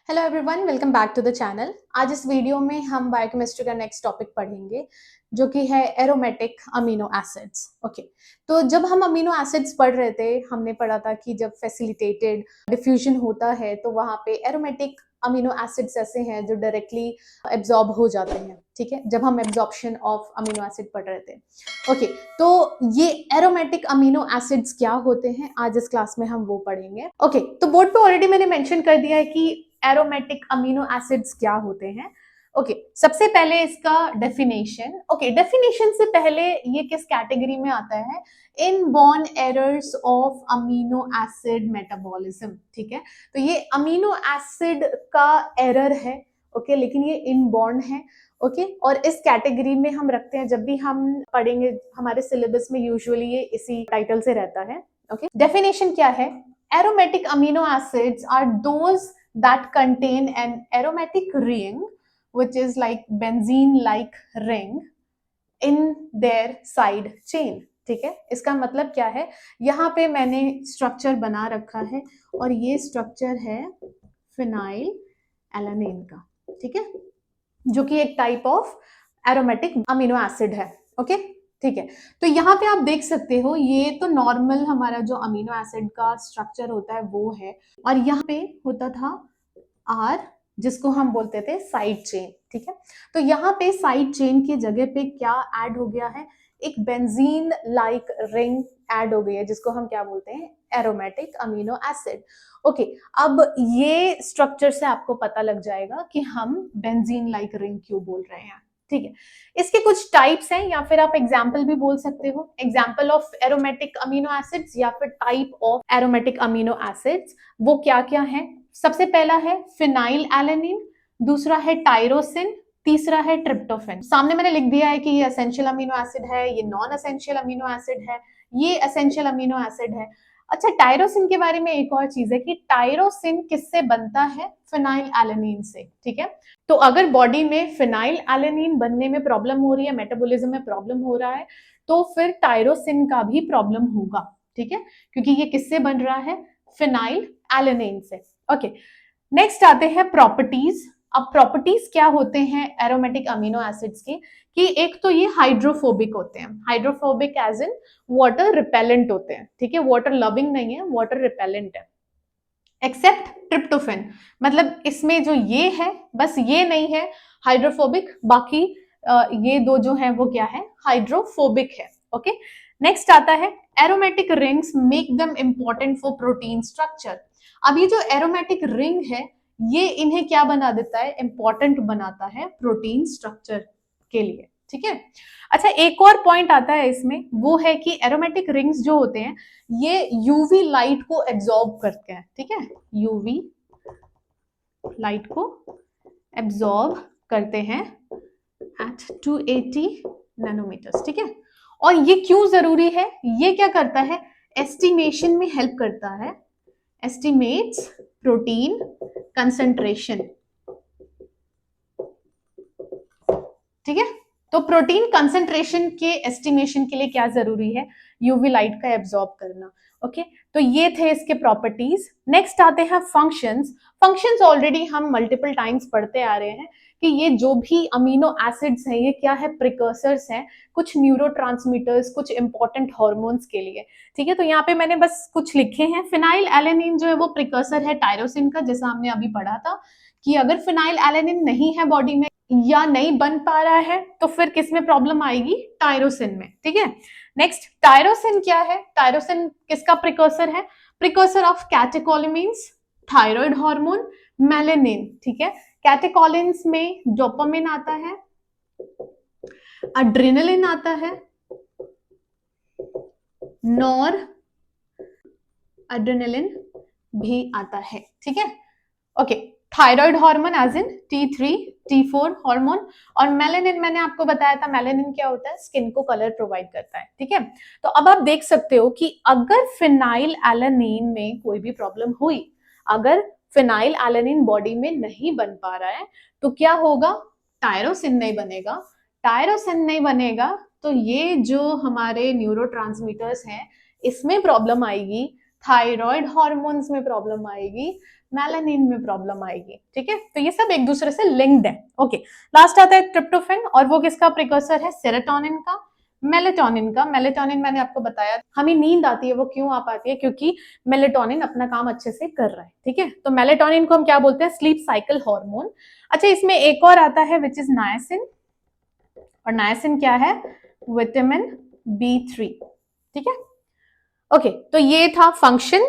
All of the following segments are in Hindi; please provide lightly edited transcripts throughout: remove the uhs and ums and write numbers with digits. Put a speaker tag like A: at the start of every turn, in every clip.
A: Hello everyone, welcome back to the channel. आज इस वीडियो में हम बायोकेमिस्ट्री का नेक्स्ट टॉपिक पढ़ेंगे जो कि है एरोमेटिक अमीनो एसिड्स। ओके, तो जब हम अमीनो एसिड्स पढ़ रहे थे हमने पढ़ा था कि जब फैसिलिटेटेड डिफ्यूजन होता है तो वहाँ पे एरोमेटिक अमीनो एसिड्स ऐसे हैं जो डायरेक्टली एब्जॉर्ब हो जाते हैं। ठीक है, जब हम एब्जॉर्प्शन ऑफ अमीनो एसिड पढ़ रहे थे। ओके, तो ये एरोमेटिक अमीनो एसिड्स क्या होते हैं आज इस क्लास में हम वो पढ़ेंगे। ओके, तो बोर्ड पे ऑलरेडी मैंने मेंशन कर दिया है कि एरोमेटिक अमीनो एसिड्स क्या होते हैं। ओके, सबसे पहले इसका डेफिनेशन। ओके, डेफिनेशन से पहले ये किस कैटेगरी में आता है? Inborn errors of amino acid metabolism. ठीक है, तो ये अमीनो एसिड का एरर है। ओके, लेकिन ये इनबॉर्न है। ओके, और इस कैटेगरी में हम रखते हैं जब भी हम पढ़ेंगे हमारे सिलेबस में यूजुअली ये इसी टाइटल से रहता है। ओके, डेफिनेशन क्या है? Aromatic amino acids are those that contain an aromatic ring which is like benzene like ring in their side chain। ठीक है, इसका मतलब क्या है? यहाँ पे मैंने स्ट्रक्चर बना रखा है और ये स्ट्रक्चर है फिनाइल एलानिन का। ठीक है, जो कि एक type of aromatic amino acid है। ओके, ठीक है, तो यहाँ पे आप देख सकते हो ये तो नॉर्मल हमारा जो अमीनो एसिड का स्ट्रक्चर होता है वो है, और यहाँ पे होता था आर जिसको हम बोलते थे साइड चेन। ठीक है, तो यहाँ पे साइड चेन की जगह पे क्या ऐड हो गया है? एक बेंजीन लाइक रिंग ऐड हो गई है जिसको हम क्या बोलते हैं? Aromatic amino acid. ओके, अब ये स्ट्रक्चर से आपको पता लग जाएगा कि हम बेंजीन लाइक रिंग क्यों बोल रहे हैं। ठीक है, इसके कुछ टाइप्स हैं या फिर आप एग्जाम्पल भी बोल सकते हो, example of aromatic amino acids या फिर type of aromatic amino acids. वो क्या क्या है? सबसे पहला है फिनाइल एलानिन, दूसरा है टायरोसिन, तीसरा है ट्रिप्टोफैन। सामने मैंने लिख दिया है कि ये एसेंशियल अमीनो एसिड है, ये नॉन एसेंशियल अमीनो एसिड है, ये एसेंशियल अमीनो एसिड है। अच्छा, टायरोसिन के बारे में एक और चीज है कि टायरोसिन किससे बनता है? फिनाइल एलानिन से। ठीक है, तो अगर बॉडी में फिनाइल एलानिन बनने में प्रॉब्लम हो रही है, मेटाबॉलिज्म में प्रॉब्लम हो रहा है, तो फिर टायरोसिन का भी प्रॉब्लम होगा। ठीक है, क्योंकि ये किससे बन रहा है? फिनाइल एलानिन से। ओके, नेक्स्ट आते हैं प्रॉपर्टीज। अब प्रॉपर्टीज क्या होते हैं एरोमेटिक अमीनो एसिड्स के? कि एक तो ये हाइड्रोफोबिक होते हैं, hydrophobic as in water repellent होते हैं। ठीक है, वाटर लविंग नहीं है, वाटर रिपेलेंट है, एक्सेप्ट ट्रिप्टोफैन। मतलब इसमें जो ये है बस ये नहीं है हाइड्रोफोबिक, बाकी ये दो जो है वो क्या है? हाइड्रोफोबिक है। ओके, नेक्स्ट आता है aromatic rings make them important for protein structure. अब ये जो एरोमेटिक रिंग है ये इन्हें क्या बना देता है? इंपॉर्टेंट बनाता है प्रोटीन स्ट्रक्चर के लिए। ठीक है, अच्छा एक और पॉइंट आता है इसमें, वो है कि एरोमेटिक रिंग्स जो होते हैं ये यूवी लाइट को एब्जॉर्ब करते हैं। ठीक है, यूवी लाइट को एब्जॉर्ब करते हैं एट 280 नैनोमीटर्स। ठीक है, और ये क्यों जरूरी है? ये क्या करता है? एस्टिमेशन में हेल्प करता है, एस्टिमेट्स प्रोटीन कंसंट्रेशन। ठीक है, तो प्रोटीन कंसंट्रेशन के एस्टिमेशन के लिए क्या जरूरी है? यूवी लाइट का एब्जॉर्ब करना। ओके, तो ये थे इसके प्रॉपर्टीज। नेक्स्ट आते हैं फंक्शंस। फंक्शंस ऑलरेडी हम मल्टीपल टाइम्स पढ़ते आ रहे हैं कि ये जो भी अमीनो एसिड्स हैं ये क्या है? प्रिकर्सर्स हैं कुछ न्यूरोट्रांसमीटर्स, कुछ इंपॉर्टेंट हार्मोन्स के लिए। ठीक है, तो यहाँ पे मैंने बस कुछ लिखे हैं। फिनाइल एलानिन जो है वो प्रिकर्सर है टायरोसिन का, जैसा हमने अभी पढ़ा था कि अगर फिनाइल एलानिन नहीं है बॉडी में या नहीं बन पा रहा है तो फिर किस में प्रॉब्लम आएगी? टायरोसिन में। ठीक है, नेक्स्ट टायरोसिन क्या है? टायरोसिन किसका प्रिकर्सर है? Precursor of catecholamines, thyroid hormone, melanin. ठीक है, कैटेकोलिन्स में डोपामिन आता है, एड्रेनालिन आता है, नॉर एड्रेनालिन भी आता है। ठीक है, okay, thyroid hormone as in T3 T4 hormone, और मेलेनिन मैंने आपको बताया था, मेलेनिन क्या होता है? स्किन को कलर प्रोवाइड करता है। ठीक है, तो अब आप देख सकते हो कि अगर फिनाइल एलानिन में कोई भी प्रॉब्लम हुई, अगर फिनाइल एलानिन बॉडी में नहीं बन पा रहा है तो क्या होगा? टायरोसिन नहीं बनेगा। टायरोसिन नहीं बनेगा तो ये जो हमारे न्यूरोट्रांसमीटर्स हैं इसमें प्रॉब्लम आएगी, थायराइड हार्मोन्स में प्रॉब्लम आएगी, मेलानिन में प्रॉब्लम आएगी, ठीक है। तो ये सब एक दूसरे से लिंक्ड है। ओके, लास्ट आता है ट्रिप्टोफैन, और वो किसका प्रिकर्सर है? सेरोटोनिन का, मेलेटोनिन का। मेलेटोनिन मैंने आपको बताया, हमें नींद आती है, वो क्यों आ पाती है? क्योंकि मेलेटोनिन अपना काम अच्छे से कर रहा है, ठीक है। तो मेलेटोनिन को हम क्या बोलते हैं? Sleep cycle hormone. अच्छा, इसमें एक और आता है विच इज नायसिन, और नायसिन क्या है? विटामिन B3, ठीक है। ओके, तो ये था फंक्शन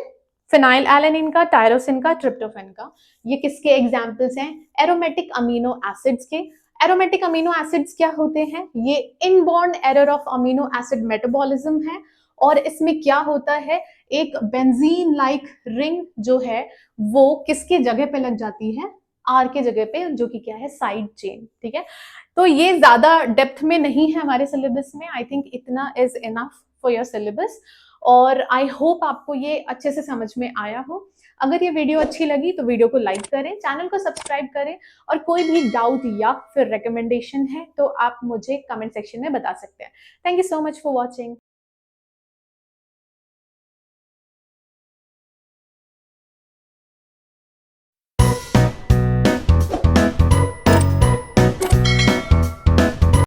A: फिनाइल एलेनिन का, टायरोसिन का, ट्रिप्टोफैन का। ये किसके एग्जाम्पल्स हैं? एरोमेटिक अमीनो एसिड्स के। एरोमेटिक अमीनो एसिड्स क्या होते हैं? ये inborn error of amino acid metabolism है, और इसमें क्या होता है? एक बेंजीन लाइक रिंग जो है वो किसके जगह पे लग जाती है? आर के जगह पे, जो कि क्या है? साइड चेन, ठीक है। तो ये ज्यादा डेप्थ में नहीं है हमारे सिलेबस में, आई थिंक इतना is enough for your syllabus, और आई होप आपको ये अच्छे से समझ में आया हो। अगर ये वीडियो अच्छी लगी तो वीडियो को लाइक करें, चैनल को सब्सक्राइब करें, और कोई भी डाउट या फिर रिकमेंडेशन है तो आप मुझे कमेंट सेक्शन में बता सकते हैं। Thank you so much for watching.